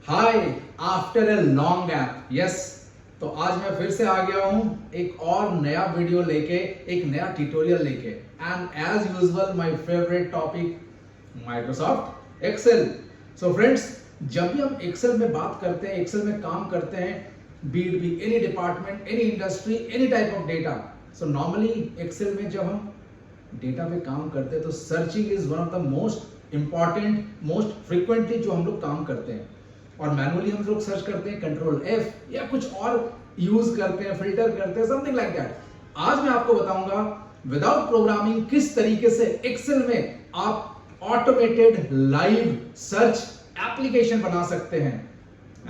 Hi after a long gap yes. तो आज मैं फिर से आ गया हूं एक और नया वीडियो लेके, एक नया ट्यूटोरियल लेके। And as usual my favourite topic Microsoft Excel. So friends, जब भी हम एक्सेल में बात करते हैं, एक्सेल में काम करते हैं, be it be any department, any industry, any type of data. So normally Excel में जब हम डेटा पे काम करते हैं तो searching is one of the most important, most frequently जो हम लोग काम करते हैं। और मैनुअली हम लोग सर्च करते हैं कंट्रोल एफ या कुछ और यूज करते हैं, फिल्टर करते हैं, समथिंग लाइक दैट। आज मैं आपको बताऊंगा विदाउट प्रोग्रामिंग किस तरीके से एक्सेल में आप ऑटोमेटेड लाइव सर्च एप्लीकेशन बना सकते हैं।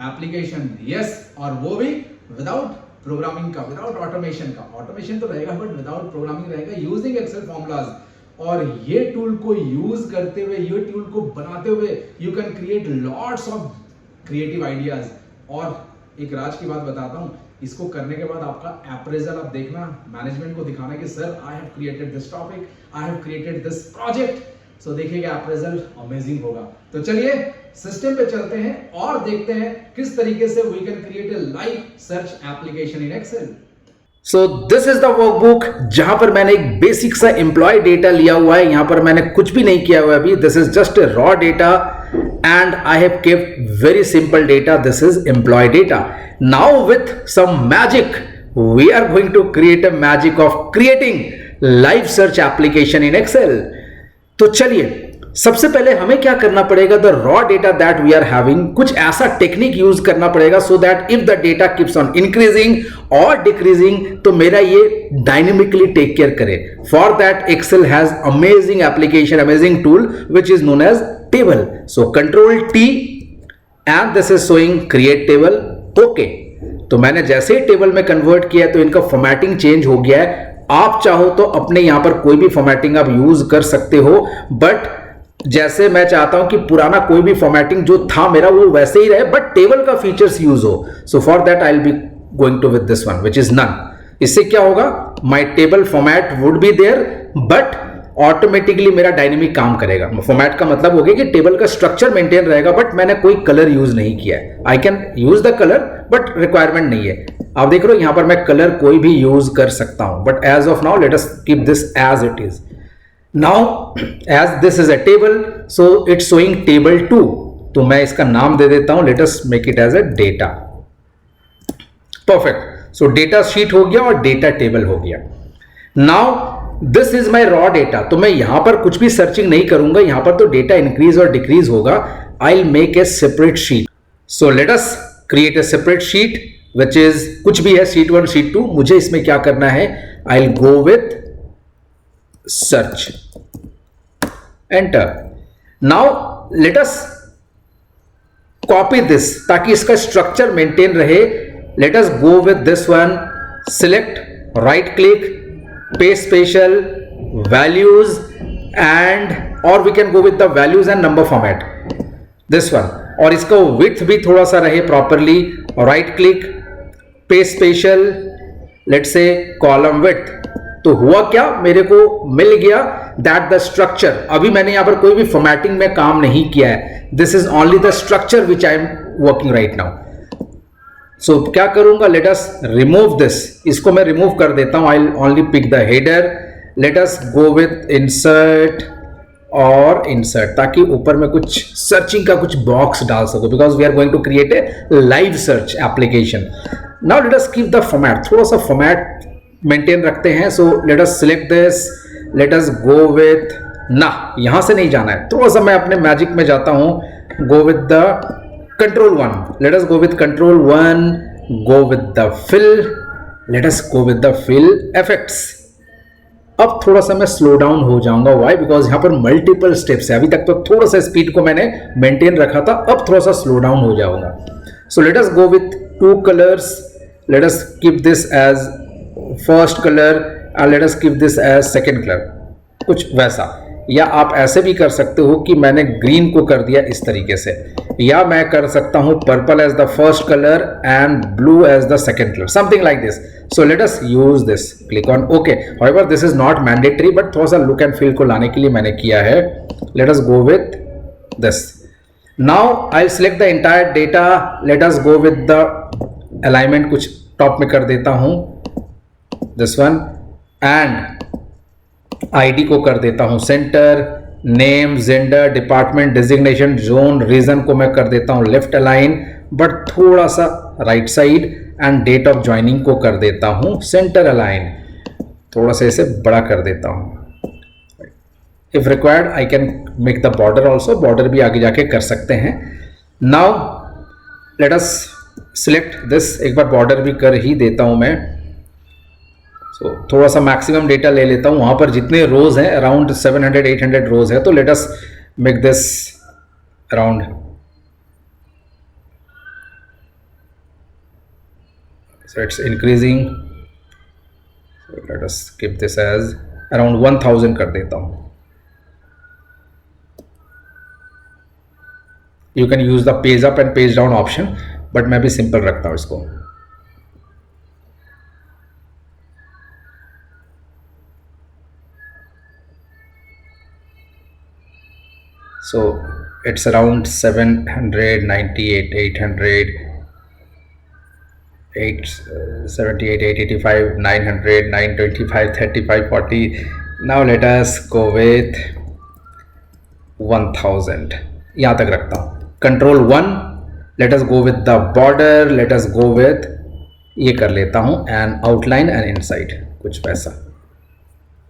एप्लीकेशन यस, और वो भी विदाउट प्रोग्रामिंग का, विदाउट ऑटोमेशन का। ऑटोमेशन तो रहेगा बट विदाउट प्रोग्रामिंग रहेगा, यूजिंग एक्सेल फॉर्मूलाज। और ये टूल को यूज करते हुए, ये टूल को बनाते हुए you can create lots of creative ideas. और एक राज की बात बताता हूं, इसको करने के बाद आपका अप्रेजल आप देखना, मैनेजमेंट को दिखाना कि sir I have created this topic, I have created this project. So देखिएगा अप्रेजल अमेजिंग होगा। तो चलिए सिस्टम पे चलते हैं और देखते हैं किस तरीके से we can create a live search application in Excel. So this is the workbook जहां पर मैंने एक बेसिक सा एम्प्लॉय डेटा लिया हुआ है। यहां पर मैंने कुछ भी नहीं किया हुआ अभी। This is just a raw data and I have kept very simple data. This is employee data. Now with some magic we are going to create a magic of creating live search application in Excel. तो चलिए सबसे पहले हमें क्या करना पड़ेगा, the raw data that we are having, कुछ ऐसा टेक्निक यूज करना पड़ेगा so that if the data keeps on increasing और डिक्रीजिंग तो मेरा ये डायनेमिकली टेक केयर करे। For that Excel has amazing application, amazing tool which is known as table. So control T and this is showing create table. Okay, तो मैंने जैसे ही table में convert किया तो इनका फॉर्मेटिंग चेंज हो गया है। आप चाहो तो अपने यहां पर कोई भी फॉर्मेटिंग आप यूज कर सकते हो, बट जैसे मैं चाहता हूं कि पुराना कोई भी फॉर्मेटिंग जो था मेरा वो वैसे ही रहे, बट टेबल का फीचर्स यूज हो। So for that I will be going to with this one which is none. इससे क्या होगा, my table format would be there but automatically मेरा डायनेमिक काम करेगा। फॉर्मेट का मतलब हो गया कि टेबल का स्ट्रक्चर मेंटेन रहेगा बट मैंने कोई कलर यूज नहीं किया है। I can use the colour but requirement नहीं है। आप देख रहे हो यहां पर मैं कलर कोई भी यूज कर सकता हूं, but as of now let us keep this as it is. Now as this is a table, so it's showing table 2, तो मैं इसका नाम दे देता हूं, let us make it as a data. Perfect. So data sheet हो गया और data table हो गया। Now this is my raw data, तो मैं यहां पर कुछ भी सर्चिंग नहीं करूंगा, यहां पर तो डेटा इंक्रीज और डिक्रीज होगा। I'll make a separate sheet. So let us create a separate sheet which is कुछ भी है, sheet 1 sheet 2। मुझे इसमें क्या करना है, I'll go with search, enter. Now let us copy this ताकि इसका स्ट्रक्चर मेंटेन रहे। Let us go with this one, select, right click, paste special, values, and or we can go with the values and number format, this one। और इसका width भी थोड़ा सा रहे properly, right click, paste special, let's say column width। तो हुआ क्या, मेरे को मिल गया दैट द स्ट्रक्चर। अभी मैंने यहां पर कोई भी फॉर्मेटिंग में काम नहीं किया है, this is only the structure which I am working right now. So क्या करूंगा, लेट अस रिमूव दिस, इसको मैं रिमूव कर देता हूं। I will only pick the header, let us go with insert और इंसर्ट, ताकि ऊपर में कुछ सर्चिंग का कुछ बॉक्स डाल सको, because we are going to create a live search application. Now let us keep the format, थोड़ा सा फॉर्मेट मेंटेन रखते हैं। So let us select this, let us go with, ना यहां से नहीं जाना है, थोड़ा सा मैं अपने मैजिक में जाता हूं, go with the control 1, let us go with control 1, go with the fill, let us go with the fill effects. अब थोड़ा सा मैं स्लो डाउन हो जाऊंगा, व्हाई, बिकॉज यहां पर मल्टीपल स्टेप्स है। अभी तक तो थोड़ा सा स्पीड को मैंने मेंटेन रखा था, अब थोड़ा सा स्लो डाउन हो जाऊंगा। So let us go with 2 colours, let us keep this as first colour and let us keep this as second color, कुछ वैसा। या आप ऐसे भी कर सकते हो कि मैंने ग्रीन को कर दिया इस तरीके से, या मैं कर सकता हूं purple as the first colour and blue as the second colour, something like this. So let us use this, click on okay. However this is not mandatory, but थोड़ा सा लुक एंड फील को लाने के लिए मैंने किया है। Let us go with this. Now I'll select the entire data. Let us go with the alignment, कुछ टॉप में कर देता हूं, this one, and ID को कर देता हूं centre, name, gender, department, designation, zone, region को मैं कर देता हूं लेफ्ट अलाइन बट थोड़ा सा right side, and date of joining को कर देता हूं सेंटर अलाइन, थोड़ा सा इसे बड़ा कर देता हूं. If required I can make the border also, border भी आगे जाके कर सकते हैं. Now let us select this, एक बार बॉर्डर भी कर ही देता हूं मैं. सो थोड़ा सा मैक्सिमम डेटा ले लेता हूं, वहां पर जितने रोज हैं अराउंड 700-800 रोज है, तो let us make this around, so it's increasing, so let us keep this as around 1000 कर देता हूं. You can use the page up and page down option, but मैं भी सिंपल रखता हूं इसको. So it's around 798, 800, 878, 885, 900, 925, 35, 40. Now let us go with 1000. यहाँ तक रखता हूँ. Control 1. Let us go with the border. Let us go with, ये कर लेता हूँ, and outline and inside कुछ पैसा.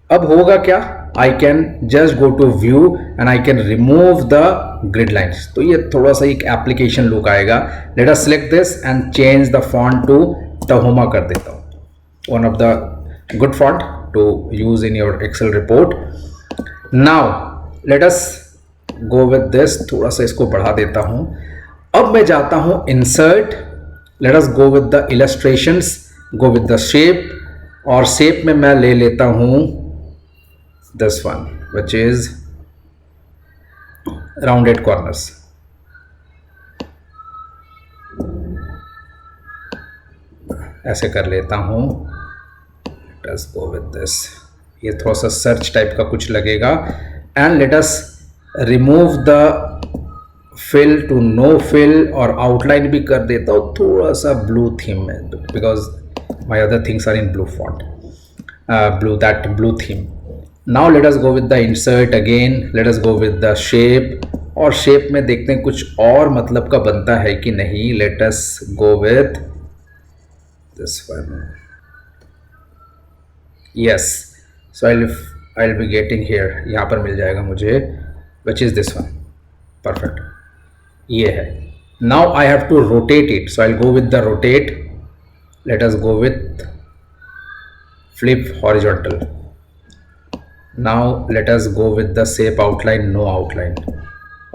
अब होगा क्या, I can just go to view and I can remove the grid lines. तो ये थोड़ा सा एक एप्लीकेशन लुक आएगा. Let us select this and change the font to Tahoma कर देता हूँ, one of the good font to use in your Excel report. Now let us go with this, थोड़ा सा इसको बढ़ा देता हूँ. अब मैं जाता हूँ insert, let us go with the illustrations, go with the shape, और शेप में मैं ले लेता हूँ this one which is rounded corners. ऐसे कर लेता हूं. let us go with this. ये थोड़ा सा सर्च टाइप का कुछ लगेगा. and let us remove the fill to no fill, और outline भी कर देता हूँ थोड़ा सा blue theme में, because my other things are in blue font, blue theme. Now let us go with the insert again. Let us go with the shape, और shape में देखते हैं कुछ और मतलब का बनता है कि नहीं. Let us go with this one. Yes, so I'll be getting here. यहाँ पर मिल जाएगा मुझे, which is this one. Perfect. ये है. Now I have to rotate it, so I'll go with the rotate. Let us go with flip horizontal. Now let us go with the shape outline, no outline,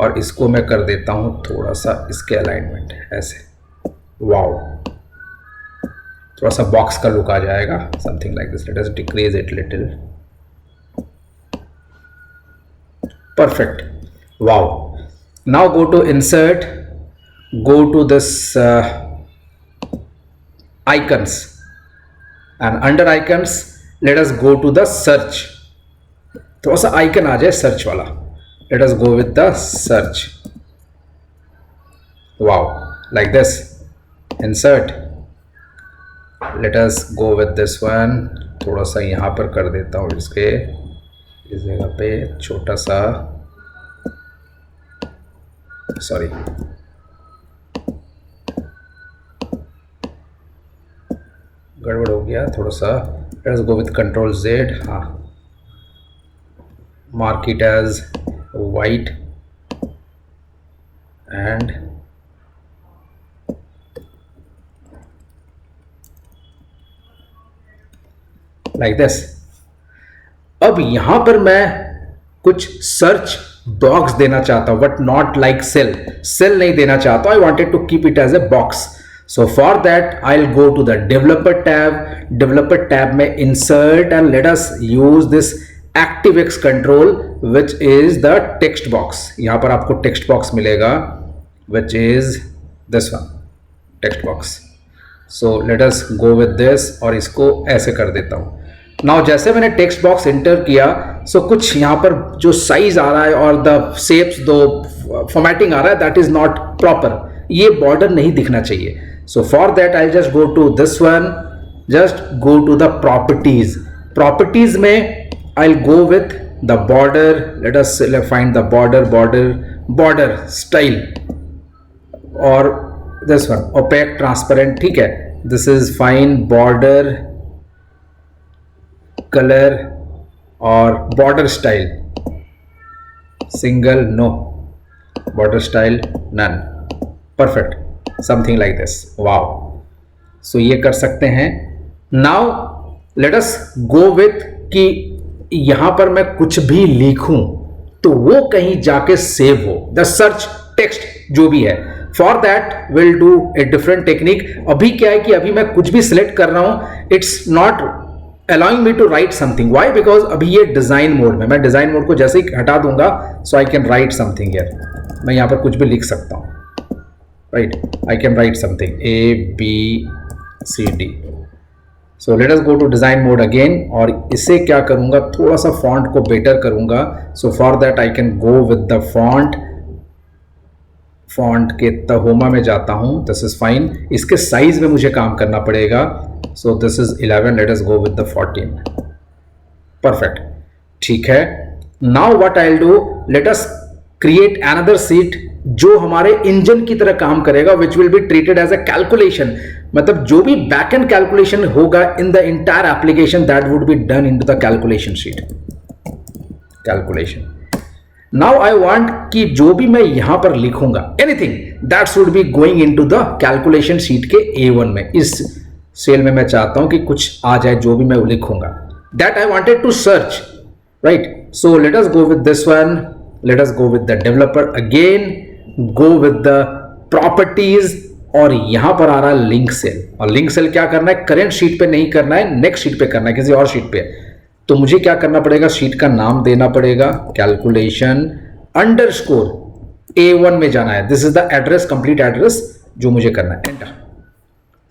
और इसको मैं कर देता हूँ थोड़ा सा इसके अलाइनमेंट ऐसे. वाओ, थोड़ा सा बॉक्स का लुक आ जाएगा, something like this. Let us decrease it little. Perfect. Wow. Now go to insert, go to this icons, and under icons let us go to the search. थोड़ा सा icon आ जाए search वाला. Let us go with the search. Wow, like this. Insert, let us go with this one. थोड़ा सा यहाँ पर कर देता हूँ इसके, इस जगह पे छोटा सा, सॉरी, गड़बड़ हो गया थोड़ा सा. Late us go with control Z. हाँ, mark it as white and like this. अब यहां पर मैं कुछ सर्च बॉक्स देना चाहता हूं, बट नॉट लाइक सेल नहीं देना चाहता. I wanted to keep it as a box. So for that I'll go to the developer tab में insert, and let us use this ActiveX control which is the text box. यहाँ पर आपको text box मिलेगा which is this one, text box. So let us go with this, और इसको ऐसे कर देता हूँ. Now जैसे मैंने text box enter किया, so कुछ यहाँ पर जो size आ रहा है और the shapes, दो फॉर्मेटिंग आ रहा है, दैट इज नॉट प्रॉपर, ये बॉर्डर नहीं दिखना चाहिए. So for that I just go to this one, just go to the properties. Properties में I go with the border. Let us find the border style और this one opaque transparent. ठीक है, this is fine. Border colour और border style single, no. Border style none. Perfect, something like this. Wow. सो ये कर सकते हैं. Now let us go with कि यहां पर मैं कुछ भी लिखूं तो वो कहीं जाके सेव हो, द सर्च टेक्स्ट जो भी है. For that will do a different technique. अभी क्या है कि अभी मैं कुछ भी सिलेक्ट कर रहा हूं, it's not allowing me to write something. Why? Because अभी ये डिजाइन मोड में, मैं डिजाइन मोड को जैसे ही हटा दूंगा, so I can write something here. मैं यहां पर कुछ भी लिख सकता हूं, right? I can write something A B C D. So let us go to design mode again. और इसे क्या करूंगा, थोड़ा सा फॉन्ट को बेटर करूंगा. So for that I can go with the font के तहोमा में जाता हूं. This is fine. इसके साइज में मुझे काम करना पड़ेगा. So this is 11. Let us go with the 14. Perfect, ठीक है. Now what I will do, let us create another sheet जो हमारे इंजन की तरह काम करेगा, which will be treated as a calculation. मतलब जो भी बैक एंड कैलकुलेशन होगा in the entire application, that would be done in to the calculation sheet. Calculation. Now I want कि जो भी मैं यहां पर लिखूंगा, anything that should be going into the calculation sheet के A1 में. इस सेल में मैं चाहता हूं कि कुछ आ जाए जो भी मैं लिखूंगा. That I wanted to search, right? So let us go with this one. Let us go with the developer again, go with the properties और यहां पर आ रहा है लिंक सेल. और लिंक सेल क्या करना है, करंट शीट पे नहीं करना है, नेक्स्ट शीट पे करना है, किसी और शीट पे. तो मुझे क्या करना पड़ेगा, शीट का नाम देना पड़ेगा, कैलकुलेशन अंडरस्कोर A1 में जाना है. This is the address, complete address जो मुझे करना है. Enter.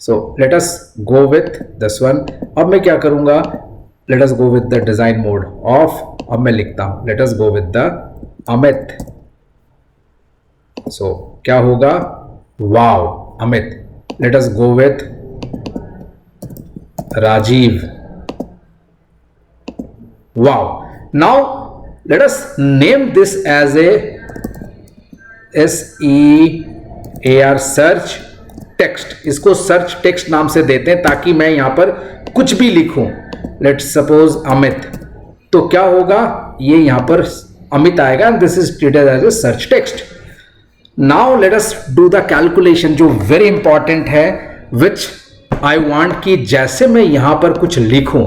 So let us go with this one. अब मैं क्या करूंगा, let us go with the design mode off. अब मैं लिखता हूं, let us go with the Amit. So क्या होगा, wow Amit. Let us go with Rajiv. Wow. Now let us name this as a SEAR search text. इसको सर्च टेक्स्ट नाम से देते हैं ताकि मैं यहां पर कुछ भी लिखूं. लेट्स सपोज अमित, तो क्या होगा, ये यहां पर अमित आएगा and this is treated as a search text. Now let us do the calculation जो वेरी इंपॉर्टेंट है, विच आई वांट कि जैसे मैं यहां पर कुछ लिखूं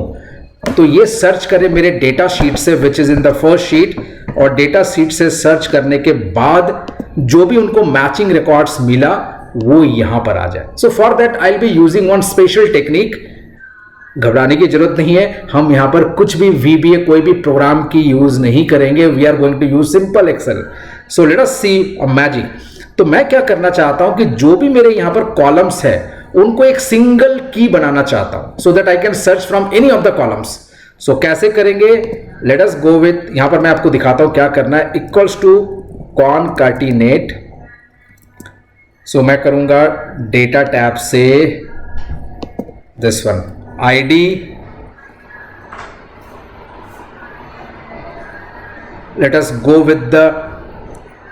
तो ये सर्च करे मेरे डेटा शीट से, which is in the first sheet. और डेटा शीट से सर्च करने के बाद जो भी उनको मैचिंग रिकॉर्ड्स मिला वो यहां पर आ जाए. सो for that I will be using one special technique. घबराने की जरूरत नहीं है, हम यहां पर कुछ भी VBA कोई भी प्रोग्राम की यूज नहीं करेंगे. We are going to use simple Excel. So let us see a magic. तो मैं क्या करना चाहता हूं कि जो भी मेरे यहां पर कॉलम्स है उनको एक सिंगल की बनाना चाहता हूं, so that I can search from any of the columns. So कैसे करेंगे, लेट अस गो विथ, यहां पर मैं आपको दिखाता हूं क्या करना है. Equals to concatenate. सो मैं करूंगा डेटा टैब से this one ID, late us go with the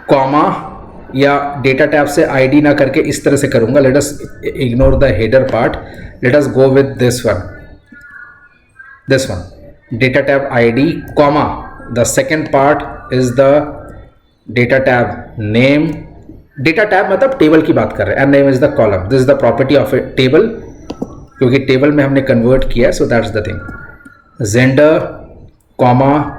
comma, या डेटा टैब से ID ना करके इस तरह से करूंगा. Let us ignore the header part. Late us go with this one data tab ID comma, the second part is the data tab name. Data tab मतलब table की बात कर रहे हैं, and name is the column. This is the property of A table, क्योंकि table में हमने convert किया है. So that's the thing. Gender comma,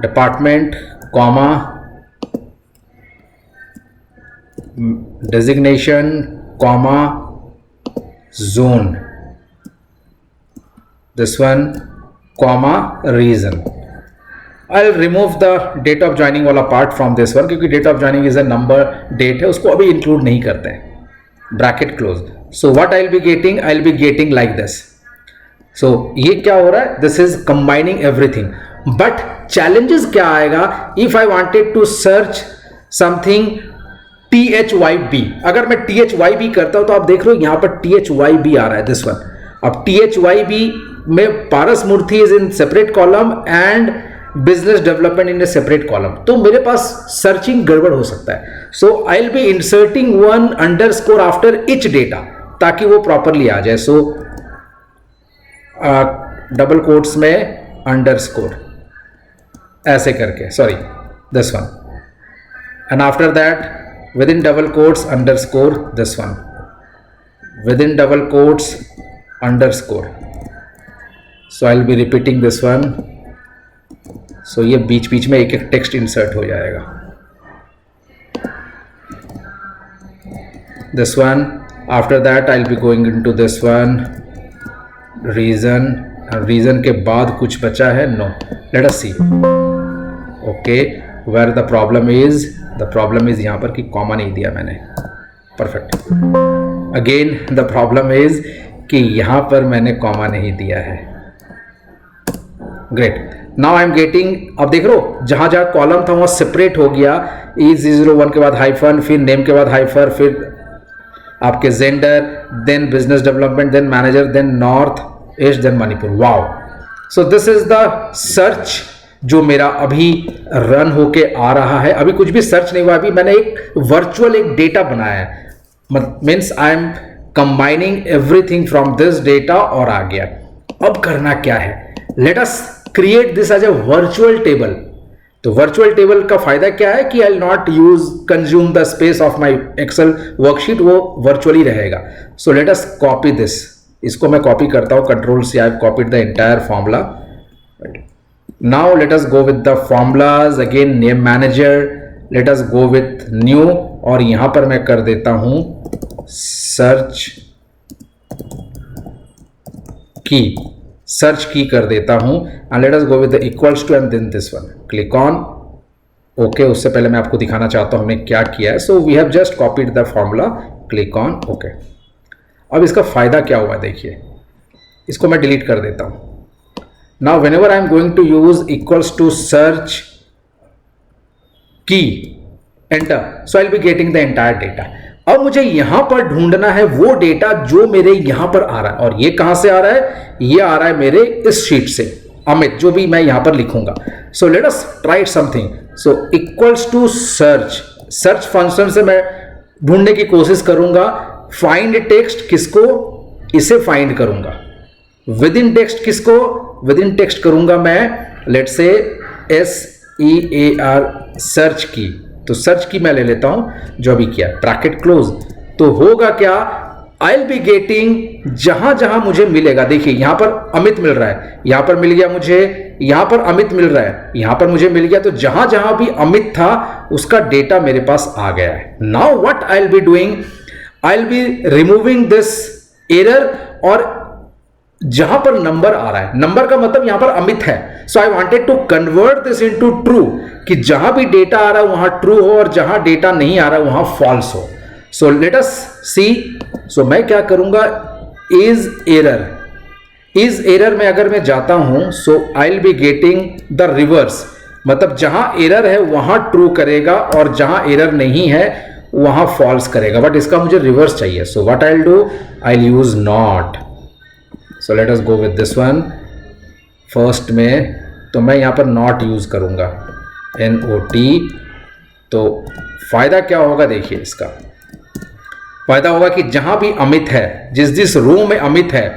department comma, designation comma, zone, this one comma, region. I will remove the date of joining वाला part from this one, क्योंकि date of joining is a number, date है, उसको अभी include नहीं करते हैं. Bracket close. So what I will be getting like this. So ये क्या हो रहा है, this is combining everything. But challenges क्या आएगा if I wanted to search something THYB। अगर मैं THYB करता हूं तो आप देख रहे हो यहां पर THYB आ रहा है, दिस वन। अब THYB में Paras Murthy is in separate column and business development in a separate column, तो मेरे पास सर्चिंग गड़बड़ हो सकता है। So I will be inserting one underscore after each data ताकि वो प्रॉपरली आ जाए। सो डबल कोट्स में अंडरस्कोर ऐसे करके, sorry this one, and after that within double quotes underscore this one, within double quotes underscore. So I'll be repeating this one. So ये बीच बीच में एक एक टेक्स्ट इंसर्ट हो जाएगा। This one, after that I'll be going into this one, reason, and reason के बाद कुछ बचा है? No, let us see. Okay, where the problem is, the problem is यहाँ पर कि कॉमा नहीं दिया मैंने। Perfect. Again the problem is कि यहाँ पर मैंने कॉमा नहीं दिया है। Great, now I am getting, अब देख रहे हो जहां जहां कॉलम था वहां सेपरेट हो गया। E01 के बाद हाइफन, फिर नेम के बाद हाइफर, फिर आपके gender, then business development, then manager, then north east, then Manipur. Wow, so this is the search जो मेरा अभी रन होके आ रहा है। अभी कुछ भी सर्च नहीं हुआ, अभी मैंने एक वर्चुअल एक डेटा बनाया है, means I am combining everything from this data और आ गया। अब करना क्या है, let us create this as a virtual table. तो वर्चुअल टेबल का फायदा क्या है कि I will not use consume the space of my Excel worksheet, वो वर्चुअली रहेगा। So let us copy this, इसको मैं कॉपी करता हूं, कंट्रोल से I have copied the entire formula. Now let us go with the formulas again, name manager, let us go with new, और यहां पर मैं कर देता हूं सर्च की कर देता हूं, and let us go with the equals to and then this one, click on OK। उससे पहले मैं आपको दिखाना चाहता हूं हमने क्या किया है। So we have just copied the formula, click on OK। अब इसका फायदा क्या हुआ देखिए, इसको मैं डिलीट कर देता हूं। Now whenever I am going to use equals to search key, enter, so I'll be getting the entire data। अब मुझे यहां पर ढूंढना है वो डेटा जो मेरे यहां पर आ रहा है, और ये कहां से आ रहा है, ये आ रहा है मेरे इस शीट से, अमित, जो भी मैं यहां पर लिखूंगा। So let us try something. So equals to search function से मैं ढूंढने की कोशिश करूंगा। फाइंड टेक्स्ट किसको, इसे फाइंड करूंगा। विद इन टेक्स्ट किसको, विद इन टेक्स्ट करूंगा मैं लेट से SEAR सर्च की। तो सर्च की मैं ले लेता हूं जो अभी किया, ब्रैकेट क्लोज। तो होगा क्या, आई विल बी गेटिंग जहां जहां मुझे मिलेगा। देखिए यहां पर अमित मिल रहा है, यहां पर मिल गया मुझे, यहां पर अमित मिल रहा है, यहां पर मुझे मिल गया। तो जहां जहां भी अमित था उसका डेटा मेरे पास आ गया है। Now what I will be doing, I will B removing this error, और जहां पर नंबर आ रहा है, नंबर का मतलब यहां पर अमित है। So I wanted to convert this into true, कि जहां भी डेटा आ रहा है वहां ट्रू हो और जहां डेटा नहीं आ रहा है वहां फॉल्स हो। सो लेट अस सी। सो मैं क्या करूंगा, इज एरर में अगर मैं जाता हूं, so I will be getting the reverse, मतलब जहां एरर है वहां ट्रू करेगा और जहां एरर नहीं है वहां फॉल्स करेगा। बट इसका मुझे रिवर्स चाहिए। सो what I will do, I will use not. So let us go with this one. First में तो मैं यहां पर नॉट यूज करूंगा, NOT। तो फायदा क्या होगा, देखिए इसका फायदा होगा कि जहां भी अमित है, जिस रो में अमित है,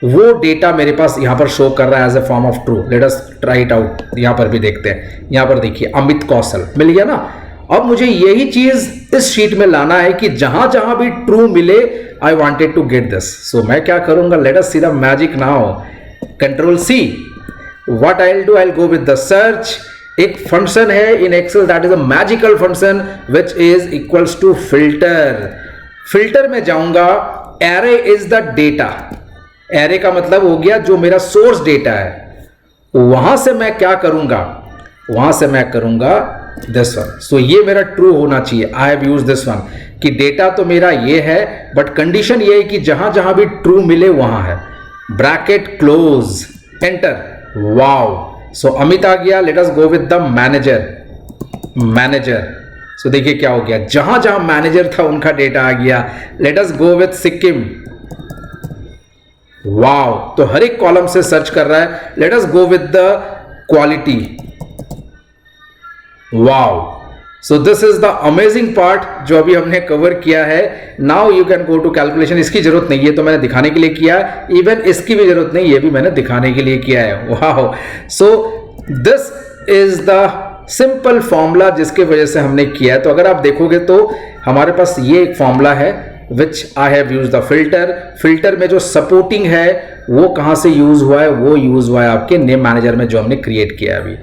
वो डेटा मेरे पास यहां पर शो कर रहा है as a form of true. Let us try it out, यहां पर भी देखते हैं। यहां पर देखिए अमित कौशल मिल गया ना। अब मुझे यही चीज इस शीट में लाना है कि जहां जहां भी ट्रू मिले, I wanted to get this. So मैं क्या करूंगा, let us see the magic now. Control C। What I will do, I will go with the search. एक फंक्शन है in Excel that is a magical function which is equals to filter. Filter में जाऊंगा, array is the data. Array का मतलब हो गया जो मेरा सोर्स डेटा है। वहां से मैं क्या करूंगा, वहां से मैं करूंगा दिस वन। सो ये मेरा ट्रू होना चाहिए। आई हैव यूज दिस वन कि डेटा तो मेरा ये है, बट कंडीशन ये है कि जहां जहां भी ट्रू मिले वहां है। Bracket close, enter. Wow, so Amit आ गया, let us go with the manager. So देखिए क्या हो गया, जहां जहां मैनेजर था उनका डेटा आ गया। Let us go with Sikkim. Wow, तो हर एक कॉलम से सर्च कर रहा है। Let us go with the quality. Wow, so this is the amazing part जो अभी हमने कवर किया है। Now you can go to calculation. इसकी जरूरत नहीं है, तो मैंने दिखाने के लिए किया है। इवन इसकी भी जरूरत नहीं, ये भी मैंने दिखाने के लिए किया है। Wow, so this is the simple formula जिसके वजह से हमने किया है। तो अगर आप देखोगे तो हमारे पास ये एक फॉर्मूला है which I have use the filter में जो सपोर्टिंग है वो कहां से यूज हुआ है, वो यूज हुआ है आपके नेम मैनेजर में जो हमने क्रिएट किया है अभी।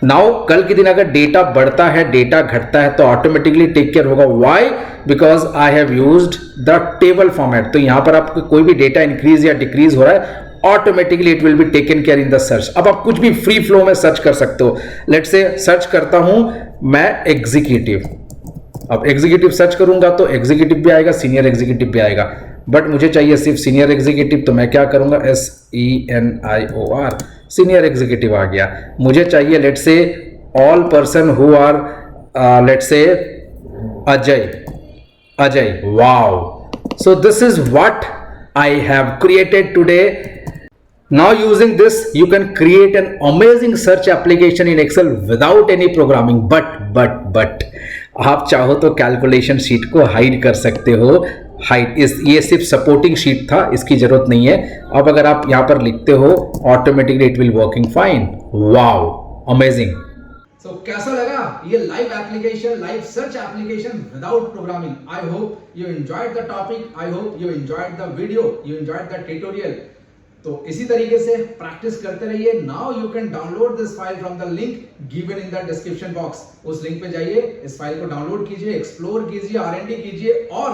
नाउ कल के दिन अगर डेटा बढ़ता है, डेटा घटता है, तो ऑटोमेटिकली टेक केयर होगा। Why? Because I have used the table format. तो यहां पर आपको कोई भी डेटा इंक्रीज या डिक्रीज हो रहा है, automatically it will be taken care in the search. अब आप कुछ भी फ्री फ्लो में सर्च कर सकते हो। लेट से सर्च करता हूं मैं एग्जीक्यूटिव। अब एग्जीक्यूटिव सर्च करूंगा तो एग्जीक्यूटिव भी आएगा, सीनियर एग्जीक्यूटिव भी आएगा, बट मुझे चाहिए सिर्फ सीनियर एग्जीक्यूटिव। तो मैं क्या करूंगा, SENIOR, सीनियर एग्जीक्यूटिव आ गया। मुझे चाहिए let say all person who are let say Ajay. Wow, so this is what I have created today. Now using this you can create an amazing search application in Excel without any programming, but आप चाहो तो calculation sheet को hide कर सकते हो। ये सिर्फ supporting sheet था, इसकी जरूरत नहीं है। अब अगर आप यहां पर लिखते हो automatically it will working fine. Wow, amazing. So, कैसा लगा ये live application, live search application without programming? I hope you enjoyed the topic, I hope you enjoyed the video, you enjoyed the tutorial. तो इसी तरीके से practice करते रहिए। Now you can download this file from the link given in the description box. उस link पे जाइए, इस फाइल को डाउनलोड कीजिए, एक्सप्लोर कीजिए, R&D कीजिए और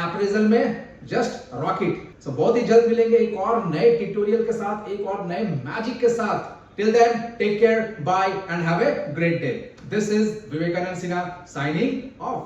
अप्रेजल में जस्ट रॉक इट। सो बहुत ही जल्द मिलेंगे एक और नए ट्यूटोरियल के साथ, एक और नए मैजिक के साथ। Till then take care, bye and have a great day. This is Vivekananda Sinha signing off.